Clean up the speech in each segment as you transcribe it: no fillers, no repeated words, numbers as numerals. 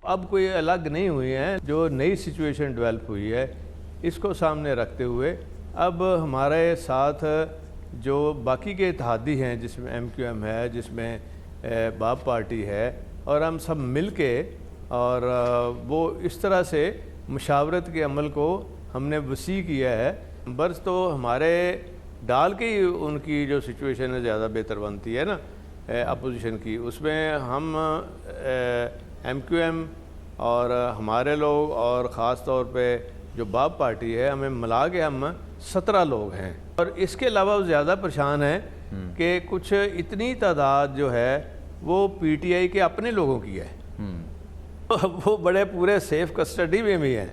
अब कोई अलग नहीं हुई हैं, जो नई सिचुएशन डेवलप हुई है इसको सामने रखते हुए अब हमारे साथ जो बाकी के इत्तेहादी हैं, जिसमें MQM है, जिसमें बाप पार्टी है, और हम सब मिल के और वो इस तरह से मुशावरत के अमल को हमने वसी किया है। बर्स तो हमारे डाल के ही उनकी जो सिचुएशन है ज़्यादा बेहतर बनती है ना अपोजिशन की, उसमें हम MQM और हमारे लोग और ख़ास तौर पे जो बाप पार्टी है, हमें मिला के हम 17 लोग हैं। और इसके अलावा वो ज़्यादा परेशान हैं कि कुछ इतनी तादाद जो है वो PTI के अपने लोगों की है, वो बड़े पूरे सेफ कस्टडी में भी हैं।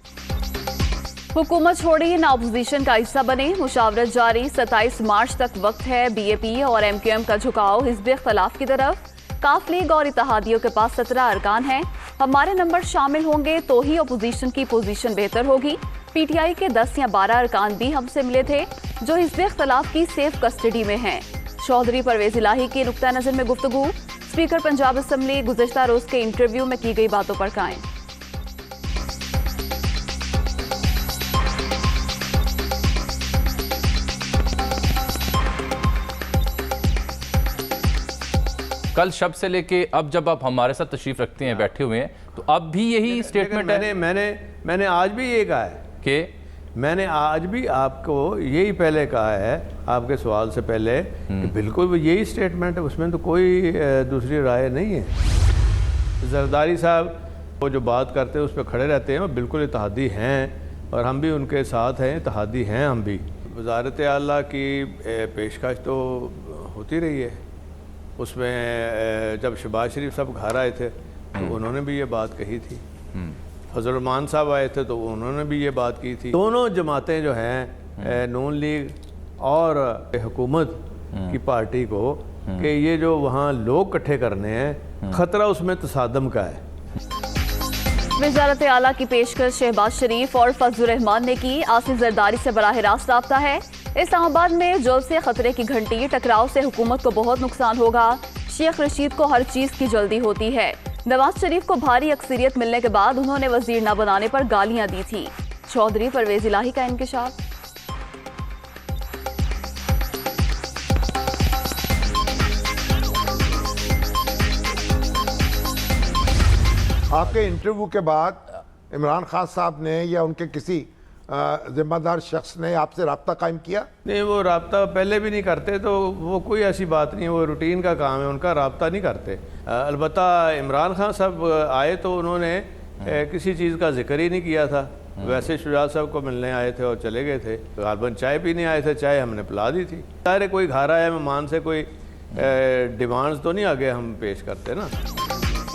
हुकूमत छोड़ी ना अपोजिशन का हिस्सा बने, मुशावरत जारी। 27 मार्च तक वक्त है। BAP और MQM का झुकाव हिज़्ब इख्तलाफ की तरफ। काफ लीग और इत्तेहादियों के पास 17 अरकान हैं। हमारे नंबर शामिल होंगे तो ही अपोजिशन की पोजीशन बेहतर होगी। PTI के 10 या 12 अरकान भी हमसे मिले थे जो हिज़्ब इख्तलाफ की सेफ कस्टडी में हैं। चौधरी परवेज इलाही की नुक्ता नज़र में गुफ्तगू। स्पीकर पंजाब असम्बली गुज़श्ता रोज़ के इंटरव्यू में की गई बातों पर कायम। कल शब से लेके अब जब आप हमारे साथ तशरीफ रखते हैं, बैठे हुए हैं, तो अब भी यही स्टेटमेंट है? मैंने आज भी ये कहा है कि मैंने आज भी आपको यही पहले कहा है, आपके सवाल से पहले, कि बिल्कुल यही स्टेटमेंट है, उसमें तो कोई दूसरी राय नहीं है। जरदारी साहब वो जो बात करते हैं उस पर खड़े रहते हैं, और बिल्कुल इत्तेहादी हैं और हम भी उनके साथ हैं, इत्तेहादी हैं हम भी। वज़ारत आला की पेशकश तो होती रही है, उसमें जब शहबाज शरीफ साहब घर आए थे तो उन्होंने भी ये बात कही थी, फजल रहमान साहब आए थे तो उन्होंने भी ये बात की थी। दोनों जमातें जो हैं नून लीग और हुकूमत की पार्टी को, कि ये जो वहाँ लोग इकट्ठे करने हैं, ख़तरा उसमें तसादम का है। वज़ारत आला की पेशकश शहबाज शरीफ और फजल रहमान ने की। आसिफ जरदारी से बराह रास्त राब्ता है। इस्लामाबाद में जल्द से खतरे की घंटी। टकराव से हुकूमत को बहुत नुकसान होगा। शेख रशीद को हर चीज़ की जल्दी होती है। नवाज शरीफ को भारी अक्सरियत मिलने के बाद उन्होंने वजीर न बनाने पर गालियां दी थी। चौधरी परवेज इलाही का इंकशाफ। आपके इंटरव्यू के बाद इमरान खान साहब ने या उनके किसी जिम्मेदार शख्स ने आपसे रब्ता कायम किया? नहीं, वो रब्ता पहले भी नहीं करते, तो वो कोई ऐसी बात नहीं है, वो रूटीन का काम है, उनका रब्ता नहीं करते। अलबत्ता इमरान खान साहब आए तो उन्होंने किसी चीज़ का जिक्र ही नहीं किया था। वैसे शुजात साहब को मिलने आए थे और चले गए थे। गालबन चाय पीने आए थे, चाय हमने पिला दी थी। सारे कोई घर आया मेहमान से कोई डिमांड्स तो नहीं आगे हम पेश करते ना।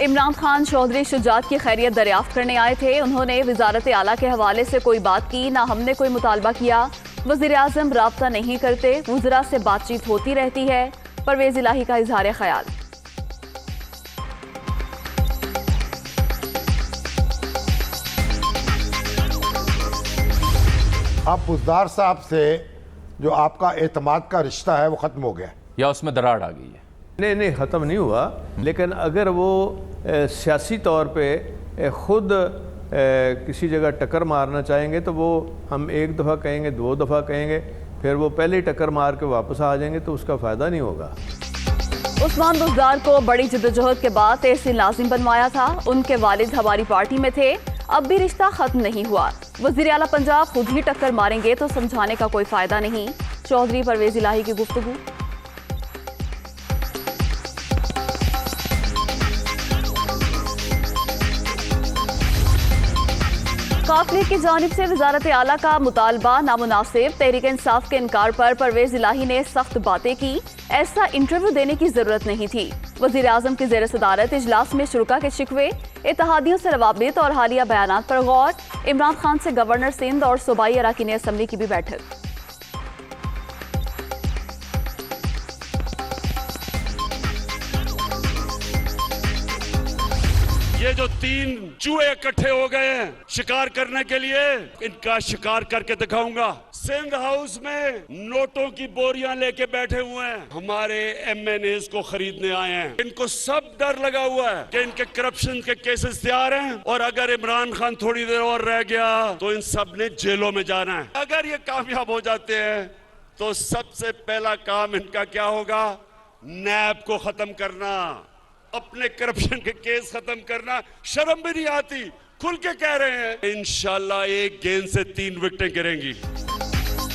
इमरान खान चौधरी शुजात की खैरियत दरियाफ्त करने आए थे। उन्होंने वजारत आला के हवाले से कोई बात की, ना हमने कोई मुतालबा किया। वज़ीर आज़म राब्ता नहीं करते, वज़रा से बातचीत होती रहती है। परवेज इलाही का इजहार ख्याल। अब बुज़दार साहब से जो आपका एतमाद का रिश्ता है वो ख़त्म हो गया या उसमें दरार आ गई है? नहीं, ख़त्म नहीं हुआ, लेकिन अगर वो सियासी तौर पे ख़ुद किसी जगह टक्कर मारना चाहेंगे तो वो हम एक दफ़ा कहेंगे, 2 दफ़ा कहेंगे, फिर वो पहले टक्कर मार के वापस आ जाएंगे तो उसका फ़ायदा नहीं होगा। उस्मान बुज़दार को बड़ी जद्दोजहद के बाद तहसील लाजिम बनवाया था। उनके वालिद हमारी पार्टी में थे, अब भी रिश्ता ख़त्म नहीं हुआ। वज़ीर आला पंजाब खुद ही टक्कर मारेंगे तो समझाने का कोई फ़ायदा नहीं। चौधरी परवेज इलाही की गुफ्तगू। काफ लीग की जानिब से वजारत आला का मुतालबा नामुनासिब। तहरीक इंसाफ के इनकार पर परवेज इलाही ने सख्त बातें की। ऐसा इंटरव्यू देने की जरूरत नहीं थी। वजीर आजम की ज़ेर सदारत इजलास में शुरा के शिकवे, इत्तेहादियों से रवाबित और हालिया बयानात पर गौर। इमरान खान से गवर्नर सिंध और सूबाई अरकान असम्बली की भी बैठक। ये जो 3 चूहे इकट्ठे हो गए हैं शिकार करने के लिए, इनका शिकार करके दिखाऊंगा। सिंध हाउस में नोटों की बोरियां लेके बैठे हुए हैं, हमारे MNAs को खरीदने आए हैं। इनको सब डर लगा हुआ है कि इनके करप्शन के केसेस तैयार हैं और अगर इमरान खान थोड़ी देर और रह गया तो इन सब ने जेलों में जाना है। अगर ये कामयाब हो जाते हैं तो सबसे पहला काम इनका क्या होगा? नैब को खत्म करना, अपने करप्शन के केस खत्म करना। शर्म भी नहीं आती, खुल के कह रहे हैं इंशाल्लाह एक गेंद से 3 विकेटें गिरेंगी।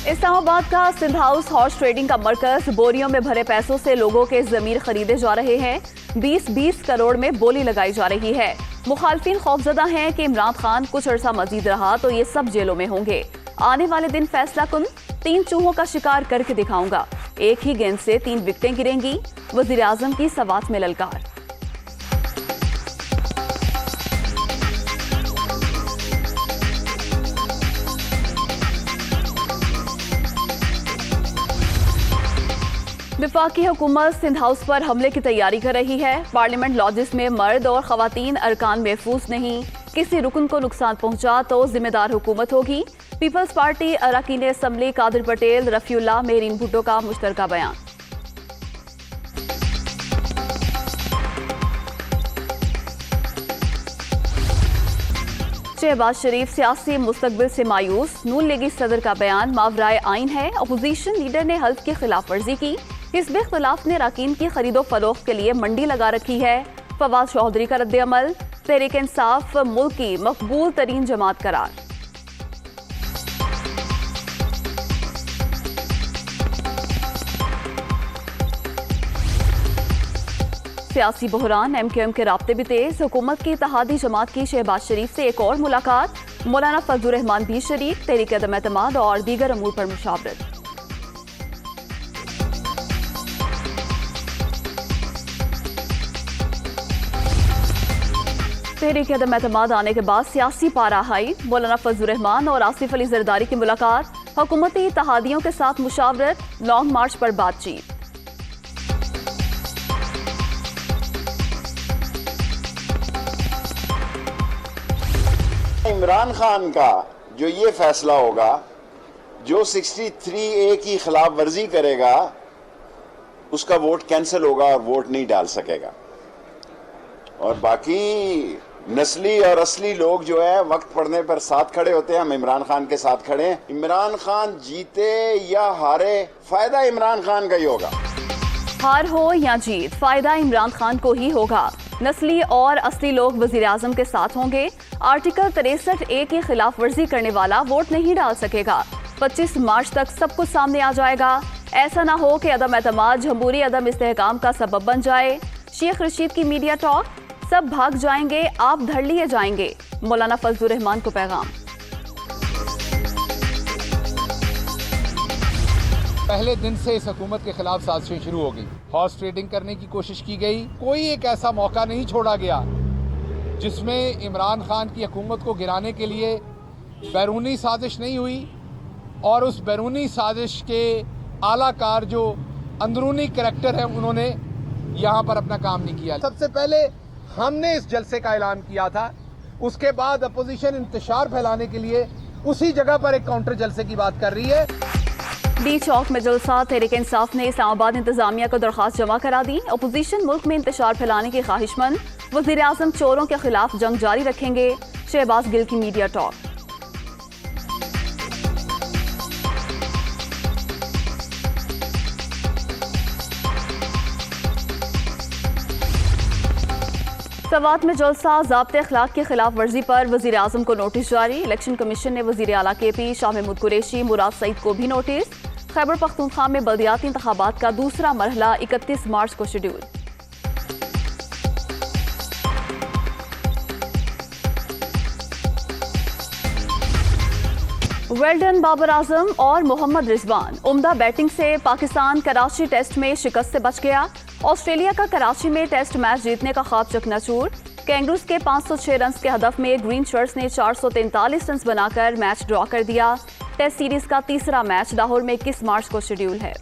इस्लामाबाद का सिंध हाउस हॉर्स ट्रेडिंग का मरकज, बोरियों में भरे पैसों से लोगों के जमीर खरीदे जा रहे हैं। 20-20 करोड़ में बोली लगाई जा रही है। मुखालफिन खौफजदा हैं कि इमरान खान कुछ अरसा मजीद रहा तो ये सब जेलों में होंगे। आने वाले दिन फैसला कुन। 3 चूहों का शिकार करके दिखाऊंगा, एक ही गेंद से 3 विकेटें गिरेंगी। वजीर आजम की सवात में ललकार। विफाकी हुकूमत सिंध हाउस पर हमले की तैयारी कर रही है। पार्लियामेंट लॉजेस में मर्द और खवातीन अरकान महफूज नहीं। किसी रुकन को नुकसान पहुंचा तो जिम्मेदार हुकूमत होगी। पीपल्स पार्टी अरकान असम्बली कादिर पटेल, रफीउल्लाह, मेरीन भुट्टो का मुश्तरका बयान। शहबाज शरीफ सियासी मुस्तकबिल से मायूस। नून लीगी सदर का बयान मावराए आइन है। अपोजिशन लीडर ने हल्फ की खिलाफ वर्जी की। हिज़्ब इख्तिलाफ ने अरकान की खरीदो फरोख्त के लिए मंडी लगा रखी है। फवाद चौधरी का रद्द-ए-अमल। तहरीक इंसाफ मुल्क की मकबूल तरीन जमात करार। सियासी बहरान, MQM के राब्ते भी तेज। हुकूमत की इत्तेहादी जमात की शहबाज शरीफ से एक और मुलाकात। मौलाना फजलुर रहमान भी शरीक। तहरीक अदम एतमाद और दीगर अमूर पर मुशावरत। तहरीक अदम एतमाद आने के बाद सियासी पारा हाई। मौलाना फजलुर रहमान और आसिफ अली जरदारी की मुलाकात। हुकूमती इत्तेहादियों के साथ मुशावरत। लॉन्ग मार्च पर बातचीत। इमरान खान का जो ये फैसला होगा, जो 63A की खिलाफ वर्जी करेगा उसका वोट कैंसिल होगा और वोट नहीं डाल सकेगा। और बाकी नस्ली और असली लोग जो है वक्त पड़ने पर साथ खड़े होते हैं। हम इमरान खान के साथ खड़े हैं। इमरान खान जीते या हारे, फायदा इमरान खान का ही होगा। हार हो या जीत, फायदा इमरान खान को ही होगा। नस्ली और असली लोग वजीर आजम के साथ होंगे। आर्टिकल 63A की खिलाफ वर्जी करने वाला वोट नहीं डाल सकेगा। 25 मार्च तक सब कुछ सामने आ जाएगा। ऐसा ना हो कि अदम एतमाद जमहूरी अदम इस्तेहकाम का सबब बन जाए। शेख रशीद की मीडिया टॉक, सब भाग जाएंगे, आप धड़ लिए जाएंगे। मौलाना फजलुर रहमान को पैगाम। पहले दिन से इस हुकूमत के खिलाफ साजिशें शुरू हो गई। हॉर्स ट्रेडिंग करने की कोशिश की गई। कोई एक ऐसा मौका नहीं छोड़ा गया जिसमें इमरान खान की हुकूमत को गिराने के लिए बैरूनी साजिश नहीं हुई और उस बैरूनी साजिश के आलाकार जो अंदरूनी करैक्टर हैं उन्होंने यहाँ पर अपना काम नहीं किया। सबसे पहले हमने इस जलसे का ऐलान किया था, उसके बाद अपोजिशन इंतशार फैलाने के लिए उसी जगह पर एक काउंटर जलसे की बात कर रही है। डी चौक में जलसा। तहरीक इंसाफ ने इस्लामाबाद इंतजामिया को दरख्वास्त जमा करा दी। अपोजिशन मुल्क में इंतशार फैलाने की ख्वाहिशमंद। वजीर आजम चोरों के खिलाफ जंग जारी रखेंगे। शहबाज गिल की मीडिया टॉक। सवात में जलसा। ज़ाब्ते अखलाक की खिलाफ वर्जी पर वजीर आजम को नोटिस जारी। इलेक्शन कमीशन ने वजीर आला KP शाह महमूद कुरैशी, मुराद सईद को भी नोटिस। खैबर पख्तूनख्वा में बल्दियाती इंतखाबात का दूसरा मरहला 31 मार्च को शेड्यूल। वेल्डन बाबर आजम और मोहम्मद रिजवान। उम्दा बैटिंग से पाकिस्तान कराची टेस्ट में शिकस्त से बच गया। ऑस्ट्रेलिया का कराची में टेस्ट मैच जीतने का ख्वाब चकनाचूर। कैंगरूज के 506 रन के हदफ में ग्रीन शर्ट्स ने 443 रन बनाकर मैच ड्रॉ कर दिया। टेस्ट सीरीज का तीसरा मैच लाहौर में 21 मार्च को शेड्यूल है।